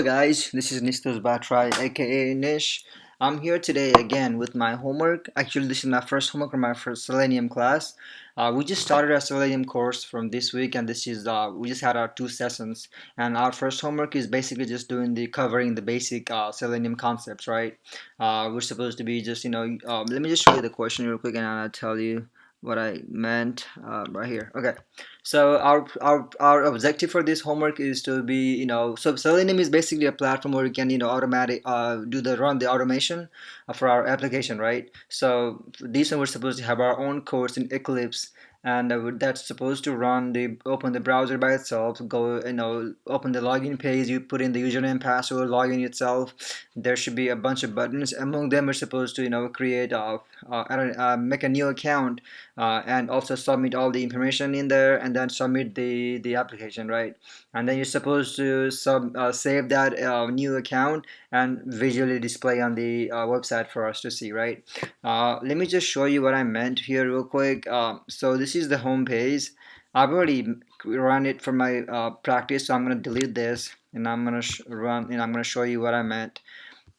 Hello guys, this is Nistos Batrai aka Nish. I'm here today again with my homework. Actually, this is my first homework from my first Selenium class. We just started our Selenium course from this week, and this is we just had our 2 sessions. And our first homework is basically just doing the covering the basic Selenium concepts, right? We're supposed to be just let me just show you the question real quick, and I'll tell you what I meant right here. Okay. So our objective for this homework is to be so Selenium is basically a platform where we can automatic run the automation for our application, right? So for this one we're supposed to have our own codes in Eclipse, and that's supposed to run the open the browser by itself, go open the login page, you put in the username, password, login itself. There should be a bunch of buttons. Among them we're supposed to create make a new account, and also submit all the information in there, and then submit the application, right? And then you're supposed to save that new account and visually display on the website for us to see, right? Let me just show you what I meant here real quick. So this is the home page. I've already run it for my practice, so I'm going to delete this, and I'm going to run, and I'm going to show you what I meant.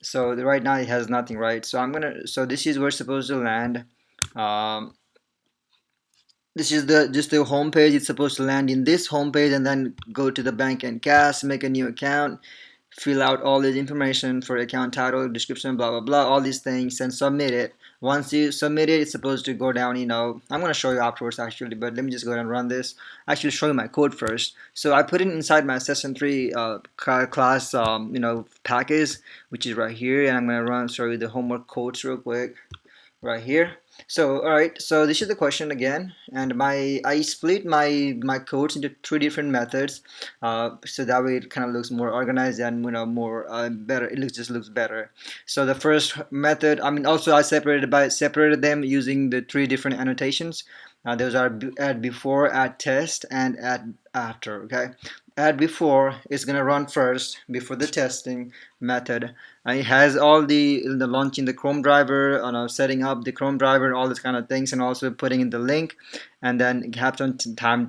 So right now it has nothing, right? So this is where it's supposed to land. um, this is the just the home page. It's supposed to land in this home page, and then go to the bank and cash, make a new account, fill out all the information for account title, description, blah blah blah, all these things, and submit it. Once you submit it, it's supposed to go down. I'm going to show you afterwards actually, but let me just go ahead and run this. Actually, show you my code first. So I put it inside my session 3 class package, which is right here, and I'm going to show you the homework codes real quick right here. So all right, so this is the question again, and I split my codes into 3 different methods, so that way it kind of looks more organized and more better. Just looks better. So the first method, I mean, also I separated them using the 3 different annotations. Those are add before, add test, and add after. Okay, add before is gonna run first before the testing method. It has all the launching the Chrome driver, setting up the Chrome driver, all these kind of things, and also putting in the link, and then have some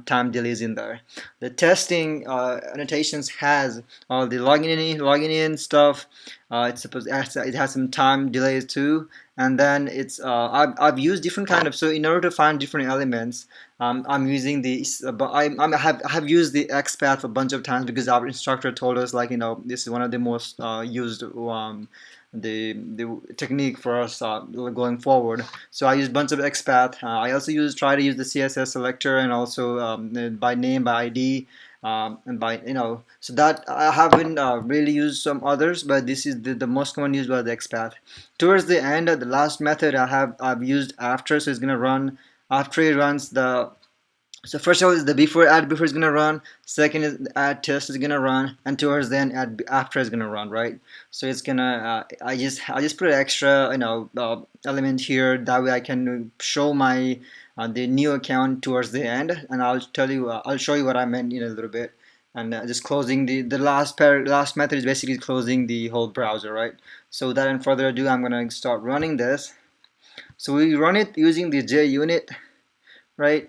time delays in there. The testing annotations has all the logging in stuff. It has some time delays too, and then I've used different kind of, so in order to find different elements, I'm using the I have used the XPath a bunch of times because our instructor told us, like, this is one of the most used the technique for us going forward. So I use a bunch of XPath. I also try to use the CSS selector, and also by name, by ID, and by so that I haven't really used some others, but this is the most common used by the XPath. Towards the end, the last method I've used after, so it's gonna run after it runs the. So first of all is the add before is gonna run. Second is the add test is gonna run, and towards then add after is gonna run, right? So it's gonna I just put an extra element here, that way I can show my the new account towards the end, and I'll show you what I meant in a little bit. And just closing the last method is basically closing the whole browser, right? So without any further ado, I'm gonna start running this. So we run it using the JUnit, right?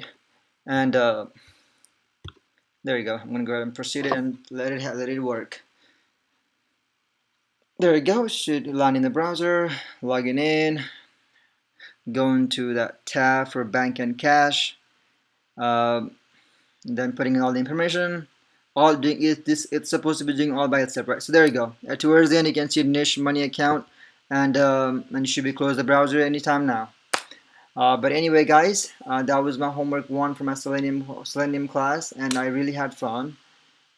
And there you go. I'm gonna go ahead and proceed it and let it work. There you go. It should land in the browser. Logging in. Going to that tab for bank and cash. Then putting in all the information. All doing it. It's supposed to be doing all by itself, right? So there you go. Towards the end, you can see Niche Money account, and you should be close the browser anytime now. But anyway, guys, that was my homework 1 for my Selenium class, and I really had fun.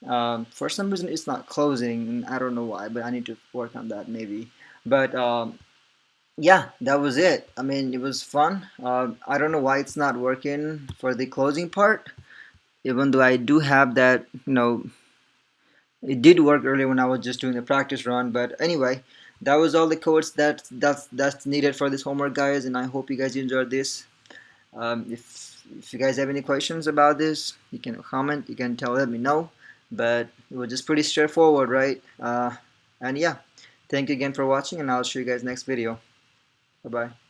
For some reason, it's not closing. I don't know why, but I need to work on that maybe. But yeah, that was it. I mean, it was fun. I don't know why it's not working for the closing part, even though I do have that. It did work earlier when I was just doing the practice run. But anyway, that was all the codes that's needed for this homework, guys, and I hope you guys enjoyed this. If you guys have any questions about this, you can comment, you can let me know. But it was just pretty straightforward, right? And yeah, thank you again for watching, and I'll show you guys next video. Bye bye.